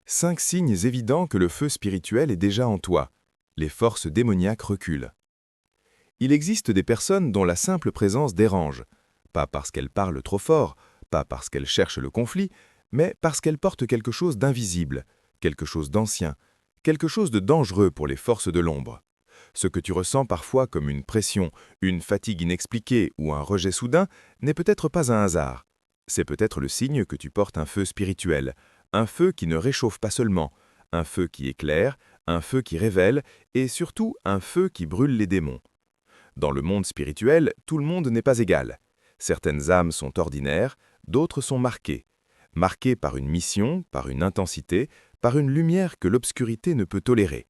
5 signes évidents que le feu spirituel est déjà en toi. Les forces démoniaques reculent. Il existe des personnes dont la simple présence dérange, pas parce qu'elles parlent trop fort, pas parce qu'elles cherchent le conflit, mais parce qu'elles portent quelque chose d'invisible, quelque chose d'ancien, quelque chose de dangereux pour les forces de l'ombre. Ce que tu ressens parfois comme une pression, une fatigue inexpliquée ou un rejet soudain n'est peut-être pas un hasard. C'est peut-être le signe que tu portes un feu spirituel, un feu qui ne réchauffe pas seulement, un feu qui éclaire, un feu qui révèle et surtout un feu qui brûle les démons. Dans le monde spirituel, tout le monde n'est pas égal. Certaines âmes sont ordinaires, d'autres sont marquées. Marquées par une mission, par une intensité, par une lumière que l'obscurité ne peut tolérer.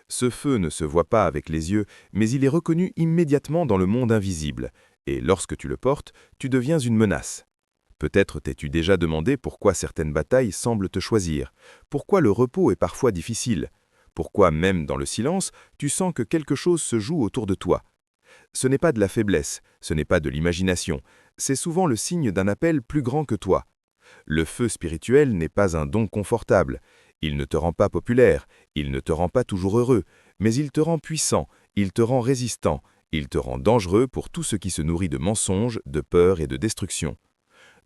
Ce feu ne se voit pas avec les yeux, mais il est reconnu immédiatement dans le monde invisible, et lorsque tu le portes, tu deviens une menace. Peut-être t'es-tu déjà demandé pourquoi certaines batailles semblent te choisir, pourquoi le repos est parfois difficile, pourquoi même dans le silence, tu sens que quelque chose se joue autour de toi. Ce n'est pas de la faiblesse, ce n'est pas de l'imagination, c'est souvent le signe d'un appel plus grand que toi. Le feu spirituel n'est pas un don confortable. Il ne te rend pas populaire, il ne te rend pas toujours heureux, mais il te rend puissant, il te rend résistant, il te rend dangereux pour tout ce qui se nourrit de mensonges, de peur et de destruction.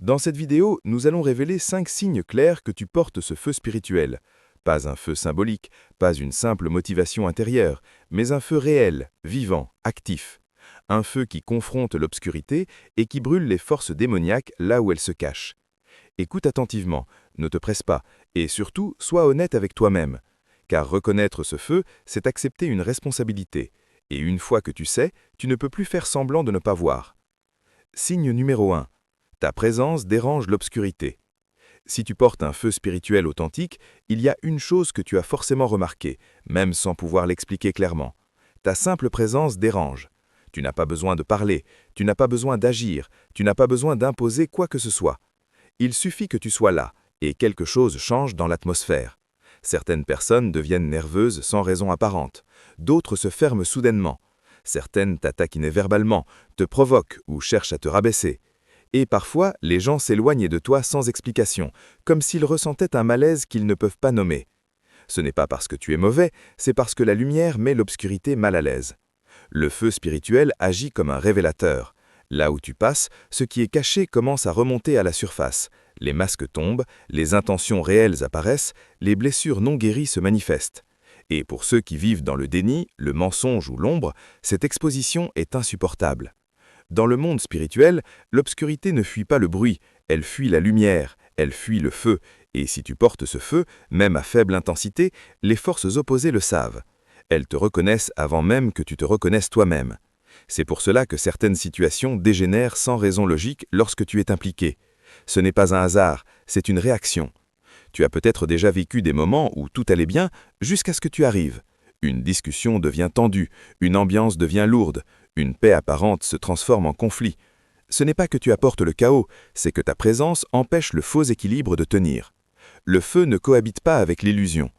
Dans cette vidéo, nous allons révéler 5 signes clairs que tu portes ce feu spirituel. Pas un feu symbolique, pas une simple motivation intérieure, mais un feu réel, vivant, actif. Un feu qui confronte l'obscurité et qui brûle les forces démoniaques là où elles se cachent. Écoute attentivement, ne te presse pas, et surtout, sois honnête avec toi-même. Car reconnaître ce feu, c'est accepter une responsabilité. Et une fois que tu sais, tu ne peux plus faire semblant de ne pas voir. Signe numéro 1. Ta présence dérange l'obscurité. Si tu portes un feu spirituel authentique, il y a une chose que tu as forcément remarquée, même sans pouvoir l'expliquer clairement. Ta simple présence dérange. Tu n'as pas besoin de parler, tu n'as pas besoin d'agir, tu n'as pas besoin d'imposer quoi que ce soit. Il suffit que tu sois là, et quelque chose change dans l'atmosphère. Certaines personnes deviennent nerveuses sans raison apparente, d'autres se ferment soudainement. Certaines t'attaquent verbalement, te provoquent ou cherchent à te rabaisser. Et parfois, les gens s'éloignent de toi sans explication, comme s'ils ressentaient un malaise qu'ils ne peuvent pas nommer. Ce n'est pas parce que tu es mauvais, c'est parce que la lumière met l'obscurité mal à l'aise. Le feu spirituel agit comme un révélateur. Là où tu passes, ce qui est caché commence à remonter à la surface. Les masques tombent, les intentions réelles apparaissent, les blessures non guéries se manifestent. Et pour ceux qui vivent dans le déni, le mensonge ou l'ombre, cette exposition est insupportable. Dans le monde spirituel, l'obscurité ne fuit pas le bruit, elle fuit la lumière, elle fuit le feu, et si tu portes ce feu, même à faible intensité, les forces opposées le savent. Elles te reconnaissent avant même que tu te reconnaisses toi-même. C'est pour cela que certaines situations dégénèrent sans raison logique lorsque tu es impliqué. Ce n'est pas un hasard, c'est une réaction. Tu as peut-être déjà vécu des moments où tout allait bien jusqu'à ce que tu arrives. Une discussion devient tendue, une ambiance devient lourde, une paix apparente se transforme en conflit. Ce n'est pas que tu apportes le chaos, c'est que ta présence empêche le faux équilibre de tenir. Le feu ne cohabite pas avec l'illusion.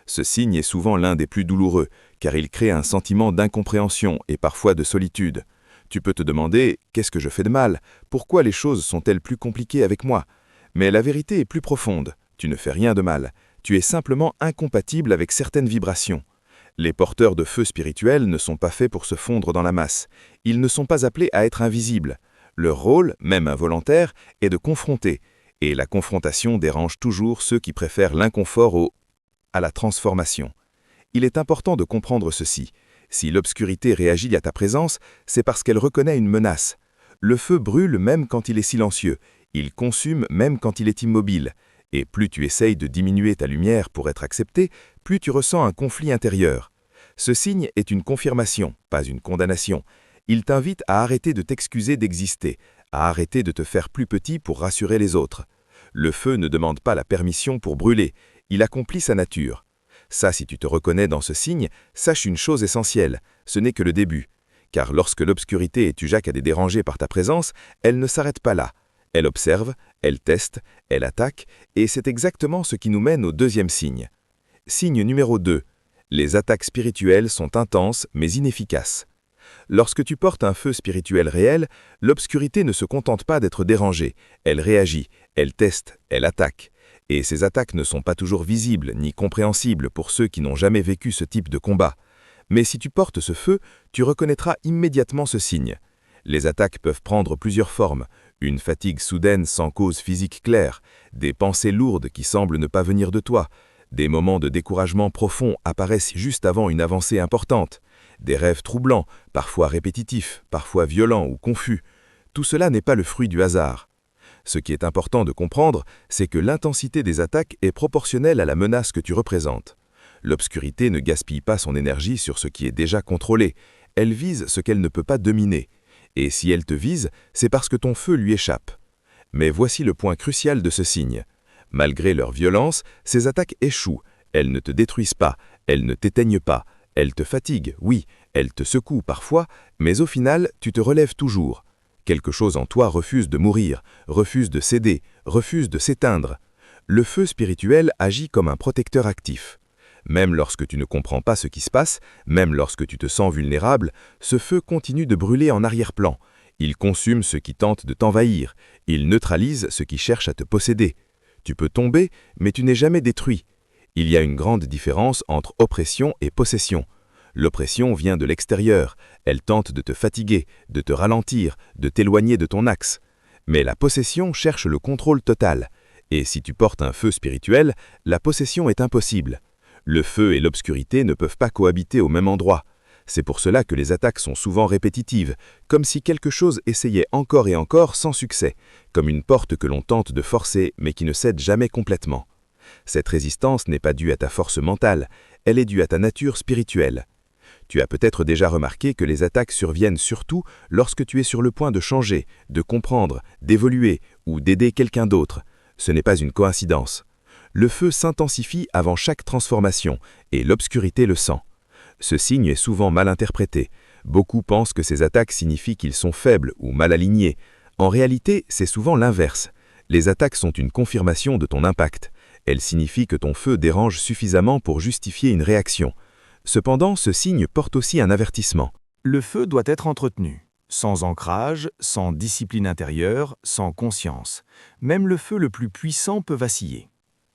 Ce signe est souvent l'un des plus douloureux, car il crée un sentiment d'incompréhension et parfois de solitude. Tu peux te demander « Qu'est-ce que je fais de mal? Pourquoi les choses sont-elles plus compliquées avec moi ?» Mais la vérité est plus profonde. Tu ne fais rien de mal. Tu es simplement incompatible avec certaines vibrations. Les porteurs de feu spirituel ne sont pas faits pour se fondre dans la masse. Ils ne sont pas appelés à être invisibles. Leur rôle, même involontaire, est de confronter. Et la confrontation dérange toujours ceux qui préfèrent l'inconfort à la transformation. Il est important de comprendre ceci. Si l'obscurité réagit à ta présence, c'est parce qu'elle reconnaît une menace. Le feu brûle même quand il est silencieux. Il consume même quand il est immobile. Et plus tu essayes de diminuer ta lumière pour être accepté, plus tu ressens un conflit intérieur. Ce signe est une confirmation, pas une condamnation. Il t'invite à arrêter de t'excuser d'exister, à arrêter de te faire plus petit pour rassurer les autres. Le feu ne demande pas la permission pour brûler, il accomplit sa nature. Ça, si tu te reconnais dans ce signe, sache une chose essentielle, ce n'est que le début. Car lorsque l'obscurité est tujac à des dérangés par ta présence, elle ne s'arrête pas là. Elle observe, elle teste, elle attaque, et c'est exactement ce qui nous mène au deuxième signe. Signe numéro 2. Les attaques spirituelles sont intenses mais inefficaces. Lorsque tu portes un feu spirituel réel, l'obscurité ne se contente pas d'être dérangée, elle réagit, elle teste, elle attaque. Et ces attaques ne sont pas toujours visibles ni compréhensibles pour ceux qui n'ont jamais vécu ce type de combat. Mais si tu portes ce feu, tu reconnaîtras immédiatement ce signe. Les attaques peuvent prendre plusieurs formes, une fatigue soudaine sans cause physique claire, des pensées lourdes qui semblent ne pas venir de toi, des moments de découragement profond apparaissent juste avant une avancée importante, des rêves troublants, parfois répétitifs, parfois violents ou confus. Tout cela n'est pas le fruit du hasard. Ce qui est important de comprendre, c'est que l'intensité des attaques est proportionnelle à la menace que tu représentes. L'obscurité ne gaspille pas son énergie sur ce qui est déjà contrôlé, elle vise ce qu'elle ne peut pas dominer. Et si elle te vise, c'est parce que ton feu lui échappe. Mais voici le point crucial de ce signe. Malgré leur violence, ces attaques échouent. Elles ne te détruisent pas, elles ne t'éteignent pas. Elles te fatiguent, oui, elles te secouent parfois, mais au final, tu te relèves toujours. Quelque chose en toi refuse de mourir, refuse de céder, refuse de s'éteindre. Le feu spirituel agit comme un protecteur actif. Même lorsque tu ne comprends pas ce qui se passe, même lorsque tu te sens vulnérable, ce feu continue de brûler en arrière-plan. Il consume ce qui tente de t'envahir, il neutralise ce qui cherche à te posséder. Tu peux tomber, mais tu n'es jamais détruit. Il y a une grande différence entre oppression et possession. L'oppression vient de l'extérieur, elle tente de te fatiguer, de te ralentir, de t'éloigner de ton axe. Mais la possession cherche le contrôle total. Et si tu portes un feu spirituel, la possession est impossible. Le feu et l'obscurité ne peuvent pas cohabiter au même endroit. C'est pour cela que les attaques sont souvent répétitives, comme si quelque chose essayait encore et encore sans succès, comme une porte que l'on tente de forcer mais qui ne cède jamais complètement. Cette résistance n'est pas due à ta force mentale, elle est due à ta nature spirituelle. Tu as peut-être déjà remarqué que les attaques surviennent surtout lorsque tu es sur le point de changer, de comprendre, d'évoluer ou d'aider quelqu'un d'autre. Ce n'est pas une coïncidence. Le feu s'intensifie avant chaque transformation et l'obscurité le sent. Ce signe est souvent mal interprété. Beaucoup pensent que ces attaques signifient qu'ils sont faibles ou mal alignés. En réalité, c'est souvent l'inverse. Les attaques sont une confirmation de ton impact. Elles signifient que ton feu dérange suffisamment pour justifier une réaction. Cependant, ce signe porte aussi un avertissement. Le feu doit être entretenu, sans ancrage, sans discipline intérieure, sans conscience. Même le feu le plus puissant peut vaciller.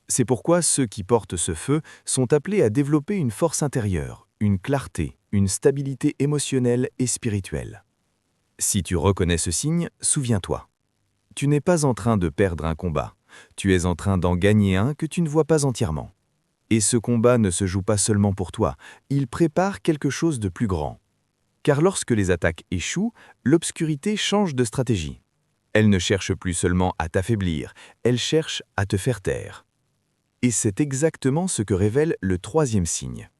C'est pourquoi ceux qui portent ce feu sont appelés à développer une force intérieure, une clarté, une stabilité émotionnelle et spirituelle. Si tu reconnais ce signe, souviens-toi. Tu n'es pas en train de perdre un combat, tu es en train d'en gagner un que tu ne vois pas entièrement. Et ce combat ne se joue pas seulement pour toi, il prépare quelque chose de plus grand. Car lorsque les attaques échouent, l'obscurité change de stratégie. Elle ne cherche plus seulement à t'affaiblir, elle cherche à te faire taire. Et c'est exactement ce que révèle le troisième signe.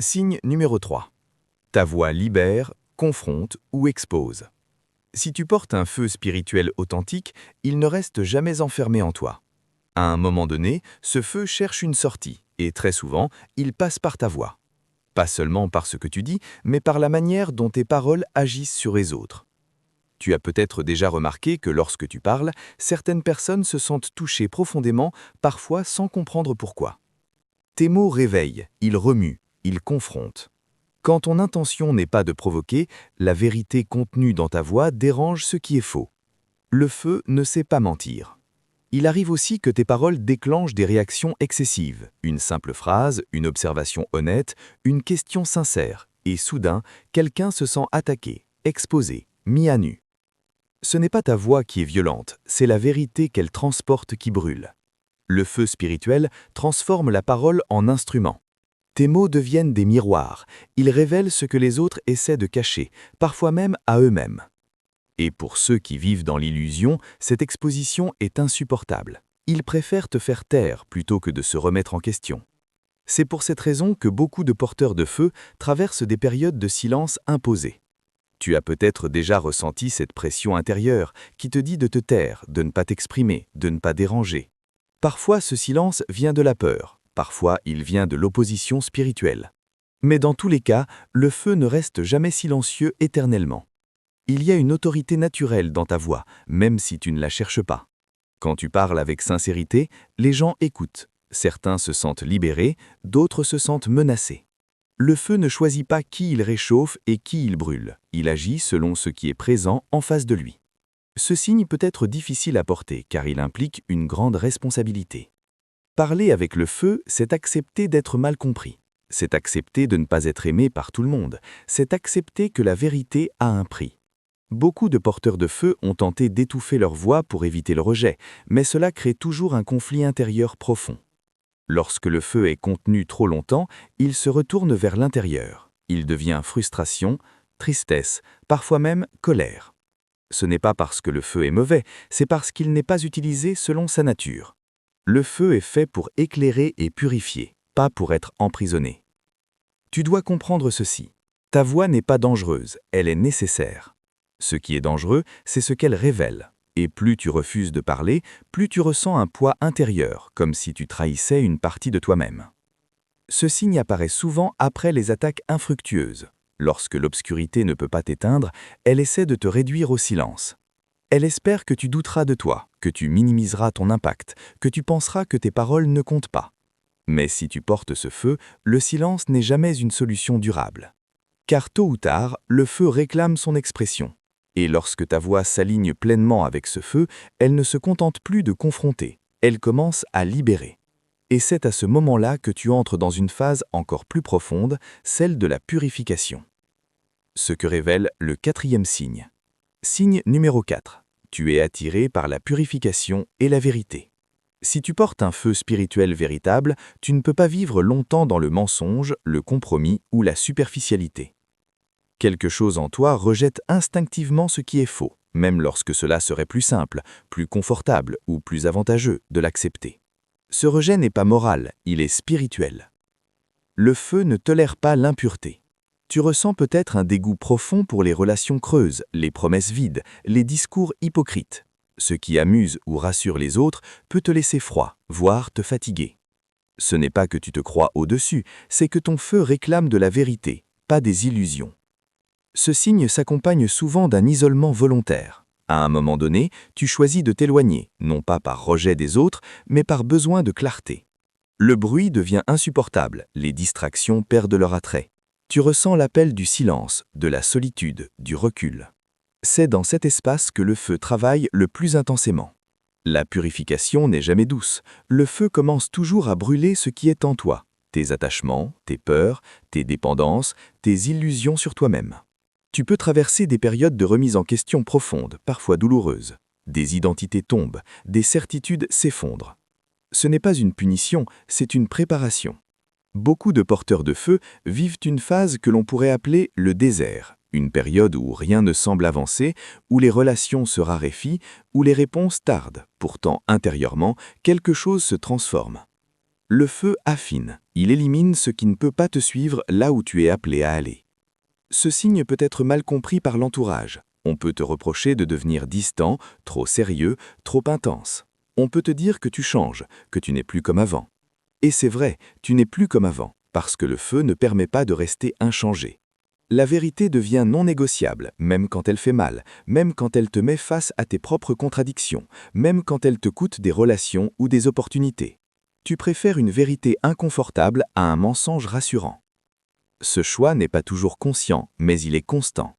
Signe numéro 3. Ta voix libère, confronte ou expose. Si tu portes un feu spirituel authentique, il ne reste jamais enfermé en toi. À un moment donné, ce feu cherche une sortie, et très souvent, il passe par ta voix. Pas seulement par ce que tu dis, mais par la manière dont tes paroles agissent sur les autres. Tu as peut-être déjà remarqué que lorsque tu parles, certaines personnes se sentent touchées profondément, parfois sans comprendre pourquoi. Tes mots réveillent, ils remuent, ils confrontent. Quand ton intention n'est pas de provoquer, la vérité contenue dans ta voix dérange ce qui est faux. Le feu ne sait pas mentir. Il arrive aussi que tes paroles déclenchent des réactions excessives, une simple phrase, une observation honnête, une question sincère, et soudain, quelqu'un se sent attaqué, exposé, mis à nu. Ce n'est pas ta voix qui est violente, c'est la vérité qu'elle transporte qui brûle. Le feu spirituel transforme la parole en instrument. Tes mots deviennent des miroirs, ils révèlent ce que les autres essaient de cacher, parfois même à eux-mêmes. Et pour ceux qui vivent dans l'illusion, cette exposition est insupportable. Ils préfèrent te faire taire plutôt que de se remettre en question. C'est pour cette raison que beaucoup de porteurs de feu traversent des périodes de silence imposées. Tu as peut-être déjà ressenti cette pression intérieure qui te dit de te taire, de ne pas t'exprimer, de ne pas déranger. Parfois, ce silence vient de la peur, parfois il vient de l'opposition spirituelle. Mais dans tous les cas, le feu ne reste jamais silencieux éternellement. Il y a une autorité naturelle dans ta voix, même si tu ne la cherches pas. Quand tu parles avec sincérité, les gens écoutent. Certains se sentent libérés, d'autres se sentent menacés. Le feu ne choisit pas qui il réchauffe et qui il brûle. Il agit selon ce qui est présent en face de lui. Ce signe peut être difficile à porter car il implique une grande responsabilité. Parler avec le feu, c'est accepter d'être mal compris. C'est accepter de ne pas être aimé par tout le monde. C'est accepter que la vérité a un prix. Beaucoup de porteurs de feu ont tenté d'étouffer leur voix pour éviter le rejet, mais cela crée toujours un conflit intérieur profond. Lorsque le feu est contenu trop longtemps, il se retourne vers l'intérieur. Il devient frustration, tristesse, parfois même colère. Ce n'est pas parce que le feu est mauvais, c'est parce qu'il n'est pas utilisé selon sa nature. Le feu est fait pour éclairer et purifier, pas pour être emprisonné. Tu dois comprendre ceci. Ta voix n'est pas dangereuse, elle est nécessaire. Ce qui est dangereux, c'est ce qu'elle révèle. Et plus tu refuses de parler, plus tu ressens un poids intérieur, comme si tu trahissais une partie de toi-même. Ce signe apparaît souvent après les attaques infructueuses. Lorsque l'obscurité ne peut pas t'éteindre, elle essaie de te réduire au silence. Elle espère que tu douteras de toi, que tu minimiseras ton impact, que tu penseras que tes paroles ne comptent pas. Mais si tu portes ce feu, le silence n'est jamais une solution durable. Car tôt ou tard, le feu réclame son expression. Et lorsque ta voix s'aligne pleinement avec ce feu, elle ne se contente plus de confronter, elle commence à libérer. Et c'est à ce moment-là que tu entres dans une phase encore plus profonde, celle de la purification. Ce que révèle le 4e signe. Signe numéro 4. Tu es attiré par la purification et la vérité. Si tu portes un feu spirituel véritable, tu ne peux pas vivre longtemps dans le mensonge, le compromis ou la superficialité. Quelque chose en toi rejette instinctivement ce qui est faux, même lorsque cela serait plus simple, plus confortable ou plus avantageux de l'accepter. Ce rejet n'est pas moral, il est spirituel. Le feu ne tolère pas l'impureté. Tu ressens peut-être un dégoût profond pour les relations creuses, les promesses vides, les discours hypocrites. Ce qui amuse ou rassure les autres peut te laisser froid, voire te fatiguer. Ce n'est pas que tu te crois au-dessus, c'est que ton feu réclame de la vérité, pas des illusions. Ce signe s'accompagne souvent d'un isolement volontaire. À un moment donné, tu choisis de t'éloigner, non pas par rejet des autres, mais par besoin de clarté. Le bruit devient insupportable, les distractions perdent leur attrait. Tu ressens l'appel du silence, de la solitude, du recul. C'est dans cet espace que le feu travaille le plus intensément. La purification n'est jamais douce. Le feu commence toujours à brûler ce qui est en toi, tes attachements, tes peurs, tes dépendances, tes illusions sur toi-même. Tu peux traverser des périodes de remise en question profondes, parfois douloureuses. Des identités tombent, des certitudes s'effondrent. Ce n'est pas une punition, c'est une préparation. Beaucoup de porteurs de feu vivent une phase que l'on pourrait appeler le désert, une période où rien ne semble avancer, où les relations se raréfient, où les réponses tardent. Pourtant, intérieurement, quelque chose se transforme. Le feu affine, il élimine ce qui ne peut pas te suivre là où tu es appelé à aller. Ce signe peut être mal compris par l'entourage. On peut te reprocher de devenir distant, trop sérieux, trop intense. On peut te dire que tu changes, que tu n'es plus comme avant. Et c'est vrai, tu n'es plus comme avant, parce que le feu ne permet pas de rester inchangé. La vérité devient non négociable, même quand elle fait mal, même quand elle te met face à tes propres contradictions, même quand elle te coûte des relations ou des opportunités. Tu préfères une vérité inconfortable à un mensonge rassurant. Ce choix n'est pas toujours conscient, mais il est constant.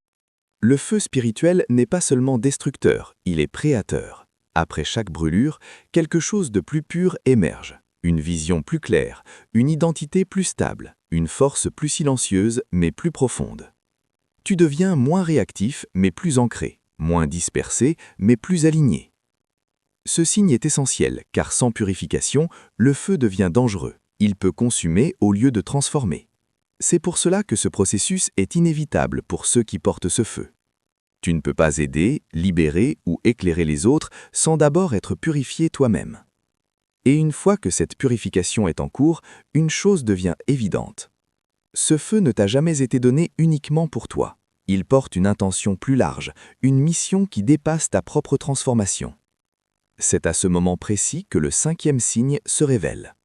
Le feu spirituel n'est pas seulement destructeur, il est créateur. Après chaque brûlure, quelque chose de plus pur émerge. Une vision plus claire, une identité plus stable, une force plus silencieuse mais plus profonde. Tu deviens moins réactif mais plus ancré, moins dispersé mais plus aligné. Ce signe est essentiel car sans purification, le feu devient dangereux. Il peut consumer au lieu de transformer. C'est pour cela que ce processus est inévitable pour ceux qui portent ce feu. Tu ne peux pas aider, libérer ou éclairer les autres sans d'abord être purifié toi-même. Et une fois que cette purification est en cours, une chose devient évidente. Ce feu ne t'a jamais été donné uniquement pour toi. Il porte une intention plus large, une mission qui dépasse ta propre transformation. C'est à ce moment précis que le 5e signe se révèle.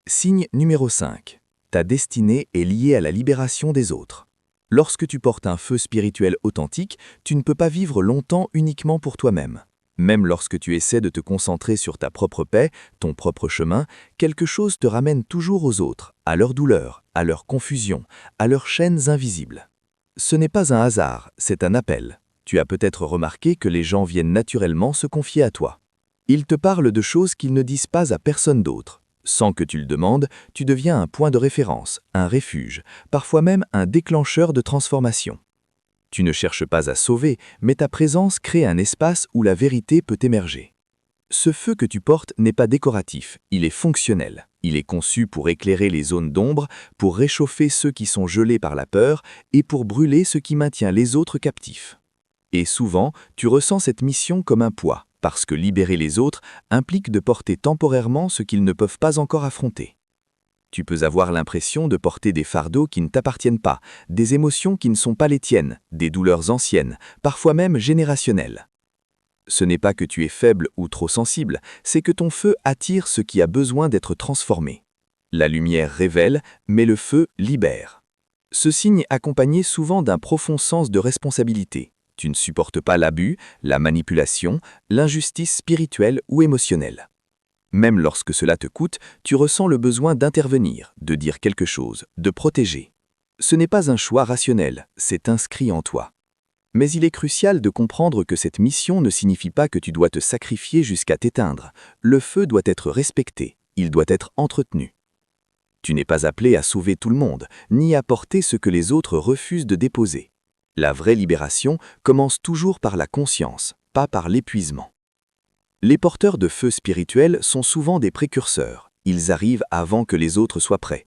Signe numéro 5. Ta destinée est liée à la libération des autres. Lorsque tu portes un feu spirituel authentique, tu ne peux pas vivre longtemps uniquement pour toi-même. Même lorsque tu essaies de te concentrer sur ta propre paix, ton propre chemin, quelque chose te ramène toujours aux autres, à leur douleur, à leur confusion, à leurs chaînes invisibles. Ce n'est pas un hasard, c'est un appel. Tu as peut-être remarqué que les gens viennent naturellement se confier à toi. Ils te parlent de choses qu'ils ne disent pas à personne d'autre. Sans que tu le demandes, tu deviens un point de référence, un refuge, parfois même un déclencheur de transformation. Tu ne cherches pas à sauver, mais ta présence crée un espace où la vérité peut émerger. Ce feu que tu portes n'est pas décoratif, il est fonctionnel. Il est conçu pour éclairer les zones d'ombre, pour réchauffer ceux qui sont gelés par la peur et pour brûler ce qui maintient les autres captifs. Et souvent, tu ressens cette mission comme un poids, parce que libérer les autres implique de porter temporairement ce qu'ils ne peuvent pas encore affronter. Tu peux avoir l'impression de porter des fardeaux qui ne t'appartiennent pas, des émotions qui ne sont pas les tiennes, des douleurs anciennes, parfois même générationnelles. Ce n'est pas que tu es faible ou trop sensible, c'est que ton feu attire ce qui a besoin d'être transformé. La lumière révèle, mais le feu libère. Ce signe est accompagné souvent d'un profond sens de responsabilité. Tu ne supportes pas l'abus, la manipulation, l'injustice spirituelle ou émotionnelle. Même lorsque cela te coûte, tu ressens le besoin d'intervenir, de dire quelque chose, de protéger. Ce n'est pas un choix rationnel, c'est inscrit en toi. Mais il est crucial de comprendre que cette mission ne signifie pas que tu dois te sacrifier jusqu'à t'éteindre. Le feu doit être respecté, il doit être entretenu. Tu n'es pas appelé à sauver tout le monde, ni à porter ce que les autres refusent de déposer. La vraie libération commence toujours par la conscience, pas par l'épuisement. Les porteurs de feu spirituel sont souvent des précurseurs. Ils arrivent avant que les autres soient prêts.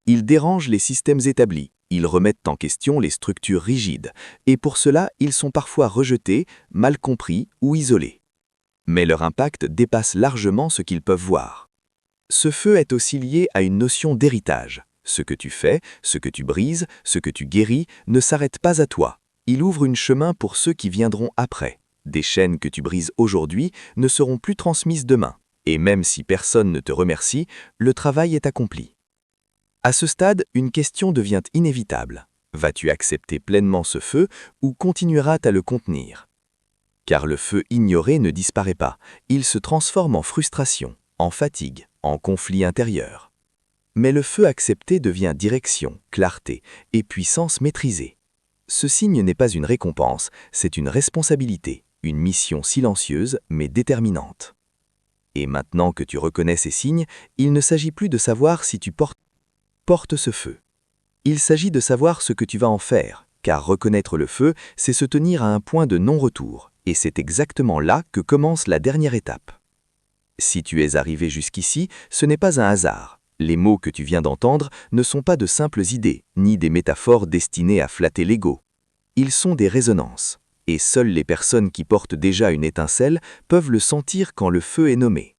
Ils dérangent les systèmes établis, ils remettent en question les structures rigides, et pour cela, ils sont parfois rejetés, mal compris ou isolés. Mais leur impact dépasse largement ce qu'ils peuvent voir. Ce feu est aussi lié à une notion d'héritage. Ce que tu fais, ce que tu brises, ce que tu guéris ne s'arrête pas à toi. Il ouvre un chemin pour ceux qui viendront après. Des chaînes que tu brises aujourd'hui ne seront plus transmises demain. Et même si personne ne te remercie, le travail est accompli. À ce stade, une question devient inévitable. Vas-tu accepter pleinement ce feu ou continueras-tu à le contenir? Car le feu ignoré ne disparaît pas. Il se transforme en frustration, en fatigue, en conflit intérieur. Mais le feu accepté devient direction, clarté et puissance maîtrisée. Ce signe n'est pas une récompense, c'est une responsabilité, une mission silencieuse mais déterminante. Et maintenant que tu reconnais ces signes, il ne s'agit plus de savoir si tu portes ce feu. Il s'agit de savoir ce que tu vas en faire, car reconnaître le feu, c'est se tenir à un point de non-retour, et c'est exactement là que commence la dernière étape. Si tu es arrivé jusqu'ici, ce n'est pas un hasard. Les mots que tu viens d'entendre ne sont pas de simples idées, ni des métaphores destinées à flatter l'ego. Ils sont des résonances, et seules les personnes qui portent déjà une étincelle peuvent le sentir quand le feu est nommé.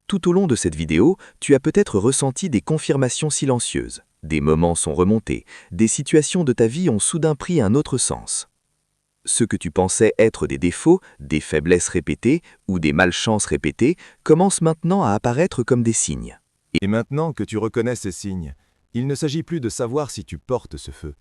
Tout au long de cette vidéo, tu as peut-être ressenti des confirmations silencieuses. Des moments sont remontés, des situations de ta vie ont soudain pris un autre sens. Ce que tu pensais être des défauts, des faiblesses répétées ou des malchances répétées commencent maintenant à apparaître comme des signes. Et maintenant que tu reconnais ces signes, il ne s'agit plus de savoir si tu portes ce feu.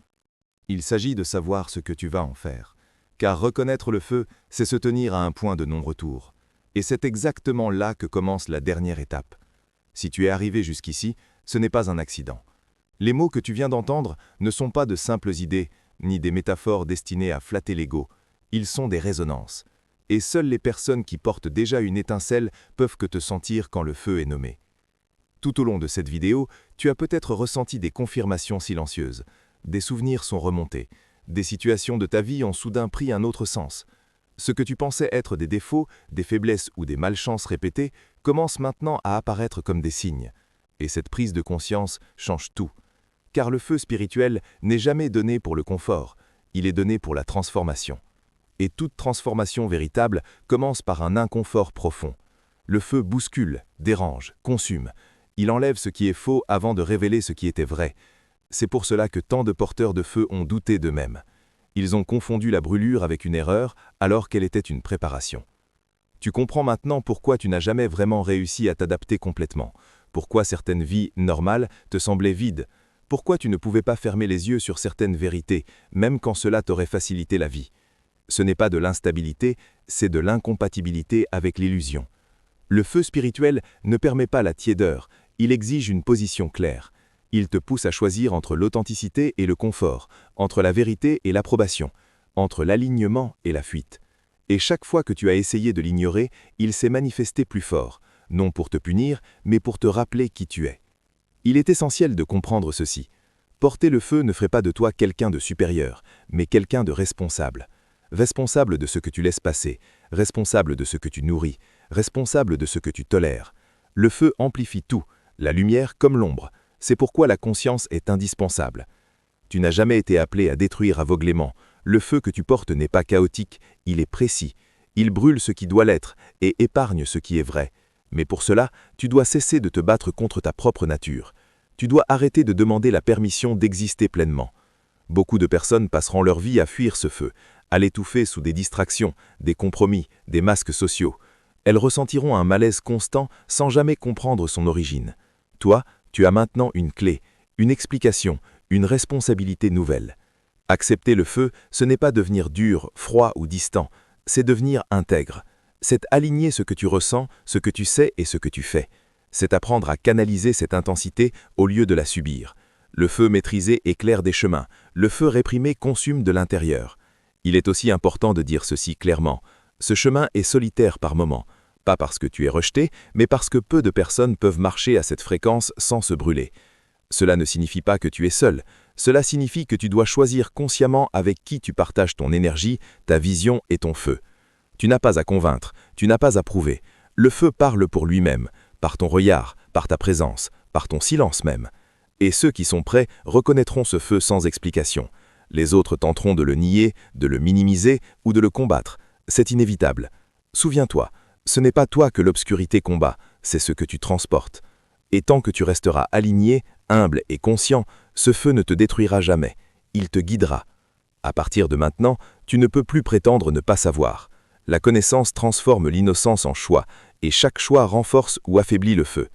Il s'agit de savoir ce que tu vas en faire. Car reconnaître le feu, c'est se tenir à un point de non-retour. Et c'est exactement là que commence la dernière étape. Si tu es arrivé jusqu'ici, ce n'est pas un accident. Les mots que tu viens d'entendre ne sont pas de simples idées, ni des métaphores destinées à flatter l'ego. Ils sont des résonances. Et seules les personnes qui portent déjà une étincelle peuvent que te sentir quand le feu est nommé. Tout au long de cette vidéo, tu as peut-être ressenti des confirmations silencieuses. Des souvenirs sont remontés. Des situations de ta vie ont soudain pris un autre sens. Ce que tu pensais être des défauts, des faiblesses ou des malchances répétées commence maintenant à apparaître comme des signes. Et cette prise de conscience change tout. Car le feu spirituel n'est jamais donné pour le confort, il est donné pour la transformation. Et toute transformation véritable commence par un inconfort profond. Le feu bouscule, dérange, consume. Il enlève ce qui est faux avant de révéler ce qui était vrai. C'est pour cela que tant de porteurs de feu ont douté d'eux-mêmes. Ils ont confondu la brûlure avec une erreur alors qu'elle était une préparation. Tu comprends maintenant pourquoi tu n'as jamais vraiment réussi à t'adapter complètement, pourquoi certaines vies normales te semblaient vides, pourquoi tu ne pouvais pas fermer les yeux sur certaines vérités, même quand cela t'aurait facilité la vie. Ce n'est pas de l'instabilité, c'est de l'incompatibilité avec l'illusion. Le feu spirituel ne permet pas la tiédeur, il exige une position claire. Il te pousse à choisir entre l'authenticité et le confort, entre la vérité et l'approbation, entre l'alignement et la fuite. Et chaque fois que tu as essayé de l'ignorer, il s'est manifesté plus fort, non pour te punir, mais pour te rappeler qui tu es. Il est essentiel de comprendre ceci. Porter le feu ne ferait pas de toi quelqu'un de supérieur, mais quelqu'un de responsable. Responsable de ce que tu laisses passer, responsable de ce que tu nourris, responsable de ce que tu tolères. Le feu amplifie tout, la lumière comme l'ombre. C'est pourquoi la conscience est indispensable. Tu n'as jamais été appelé à détruire aveuglément. Le feu que tu portes n'est pas chaotique, il est précis. Il brûle ce qui doit l'être et épargne ce qui est vrai. Mais pour cela, tu dois cesser de te battre contre ta propre nature. Tu dois arrêter de demander la permission d'exister pleinement. Beaucoup de personnes passeront leur vie à fuir ce feu, à l'étouffer sous des distractions, des compromis, des masques sociaux. Elles ressentiront un malaise constant sans jamais comprendre son origine. Toi, tu as maintenant une clé, une explication, une responsabilité nouvelle. Accepter le feu, ce n'est pas devenir dur, froid ou distant, c'est devenir intègre. C'est aligner ce que tu ressens, ce que tu sais et ce que tu fais. C'est apprendre à canaliser cette intensité au lieu de la subir. Le feu maîtrisé éclaire des chemins, le feu réprimé consume de l'intérieur. Il est aussi important de dire ceci clairement. Ce chemin est solitaire par moments, pas parce que tu es rejeté, mais parce que peu de personnes peuvent marcher à cette fréquence sans se brûler. Cela ne signifie pas que tu es seul, cela signifie que tu dois choisir consciemment avec qui tu partages ton énergie, ta vision et ton feu. Tu n'as pas à convaincre, tu n'as pas à prouver. Le feu parle pour lui-même, par ton regard, par ta présence, par ton silence même. Et ceux qui sont prêts reconnaîtront ce feu sans explication. Les autres tenteront de le nier, de le minimiser ou de le combattre. C'est inévitable. Souviens-toi, ce n'est pas toi que l'obscurité combat, c'est ce que tu transportes. Et tant que tu resteras aligné, humble et conscient, ce feu ne te détruira jamais. Il te guidera. À partir de maintenant, tu ne peux plus prétendre ne pas savoir. La connaissance transforme l'innocence en choix, et chaque choix renforce ou affaiblit le feu.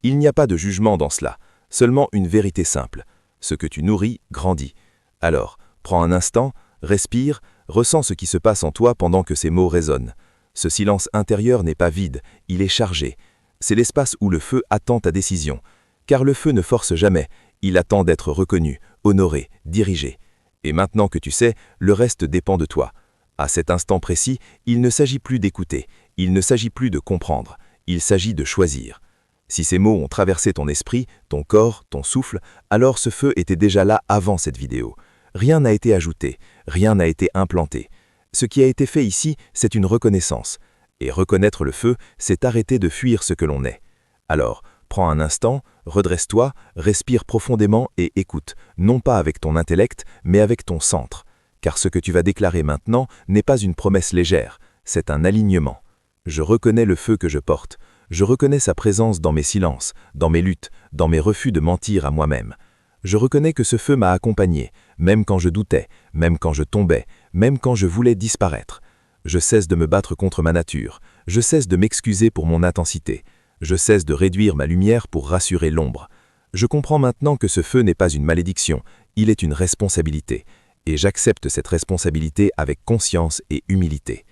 Il n'y a pas de jugement dans cela, seulement une vérité simple. Ce que tu nourris grandit. Alors, prends un instant, respire, ressens ce qui se passe en toi pendant que ces mots résonnent. Ce silence intérieur n'est pas vide, il est chargé. C'est l'espace où le feu attend ta décision. Car le feu ne force jamais, il attend d'être reconnu, honoré, dirigé. Et maintenant que tu sais, le reste dépend de toi. À cet instant précis, il ne s'agit plus d'écouter, il ne s'agit plus de comprendre, il s'agit de choisir. Si ces mots ont traversé ton esprit, ton corps, ton souffle, alors ce feu était déjà là avant cette vidéo. Rien n'a été ajouté, rien n'a été implanté. Ce qui a été fait ici, c'est une reconnaissance. Et reconnaître le feu, c'est arrêter de fuir ce que l'on est. Alors, prends un instant, redresse-toi, respire profondément et écoute, non pas avec ton intellect, mais avec ton centre. Car ce que tu vas déclarer maintenant n'est pas une promesse légère, c'est un alignement. Je reconnais le feu que je porte. Je reconnais sa présence dans mes silences, dans mes luttes, dans mes refus de mentir à moi-même. Je reconnais que ce feu m'a accompagné, même quand je doutais, même quand je tombais, même quand je voulais disparaître. Je cesse de me battre contre ma nature, je cesse de m'excuser pour mon intensité, je cesse de réduire ma lumière pour rassurer l'ombre. Je comprends maintenant que ce feu n'est pas une malédiction, il est une responsabilité, et j'accepte cette responsabilité avec conscience et humilité.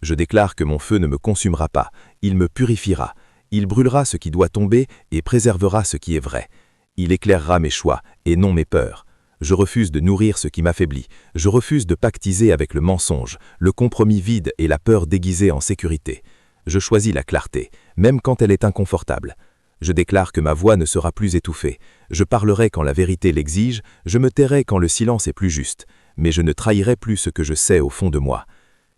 Je déclare que mon feu ne me consumera pas, il me purifiera, il brûlera ce qui doit tomber et préservera ce qui est vrai. Il éclairera mes choix et non mes peurs. Je refuse de nourrir ce qui m'affaiblit, je refuse de pactiser avec le mensonge, le compromis vide et la peur déguisée en sécurité. Je choisis la clarté, même quand elle est inconfortable. Je déclare que ma voix ne sera plus étouffée. Je parlerai quand la vérité l'exige, je me tairai quand le silence est plus juste, mais je ne trahirai plus ce que je sais au fond de moi.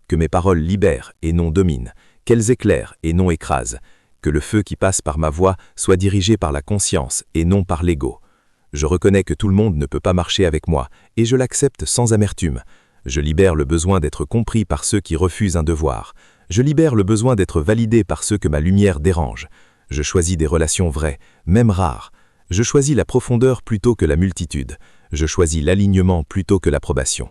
Que mes paroles libèrent et non dominent, qu'elles éclairent et non écrasent, que le feu qui passe par ma voix soit dirigé par la conscience et non par l'ego. Je reconnais que tout le monde ne peut pas marcher avec moi, et je l'accepte sans amertume. Je libère le besoin d'être compris par ceux qui refusent un devoir. Je libère le besoin d'être validé par ceux que ma lumière dérange. Je choisis des relations vraies, même rares. Je choisis la profondeur plutôt que la multitude. Je choisis l'alignement plutôt que l'approbation.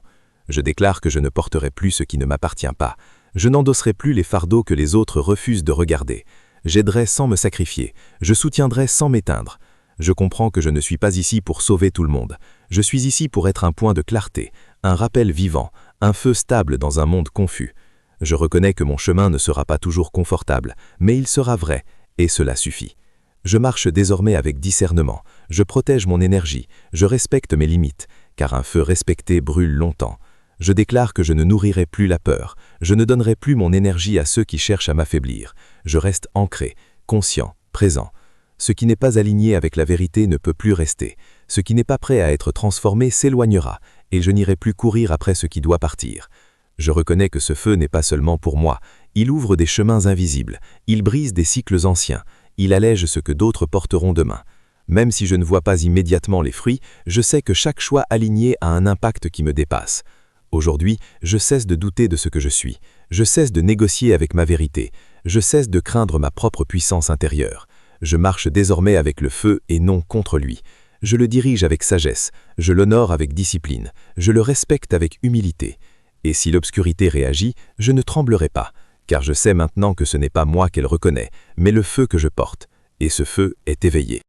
Je déclare que je ne porterai plus ce qui ne m'appartient pas. Je n'endosserai plus les fardeaux que les autres refusent de regarder. J'aiderai sans me sacrifier. Je soutiendrai sans m'éteindre. Je comprends que je ne suis pas ici pour sauver tout le monde. Je suis ici pour être un point de clarté, un rappel vivant, un feu stable dans un monde confus. Je reconnais que mon chemin ne sera pas toujours confortable, mais il sera vrai, et cela suffit. Je marche désormais avec discernement, je protège mon énergie, je respecte mes limites, car un feu respecté brûle longtemps. Je déclare que je ne nourrirai plus la peur, je ne donnerai plus mon énergie à ceux qui cherchent à m'affaiblir. Je reste ancré, conscient, présent. Ce qui n'est pas aligné avec la vérité ne peut plus rester. Ce qui n'est pas prêt à être transformé s'éloignera, et je n'irai plus courir après ce qui doit partir. Je reconnais que ce feu n'est pas seulement pour moi. Il ouvre des chemins invisibles, il brise des cycles anciens, il allège ce que d'autres porteront demain. Même si je ne vois pas immédiatement les fruits, je sais que chaque choix aligné a un impact qui me dépasse. Aujourd'hui, je cesse de douter de ce que je suis. Je cesse de négocier avec ma vérité. Je cesse de craindre ma propre puissance intérieure. Je marche désormais avec le feu et non contre lui. Je le dirige avec sagesse, je l'honore avec discipline, je le respecte avec humilité. Et si l'obscurité réagit, je ne tremblerai pas, car je sais maintenant que ce n'est pas moi qu'elle reconnaît, mais le feu que je porte, et ce feu est éveillé.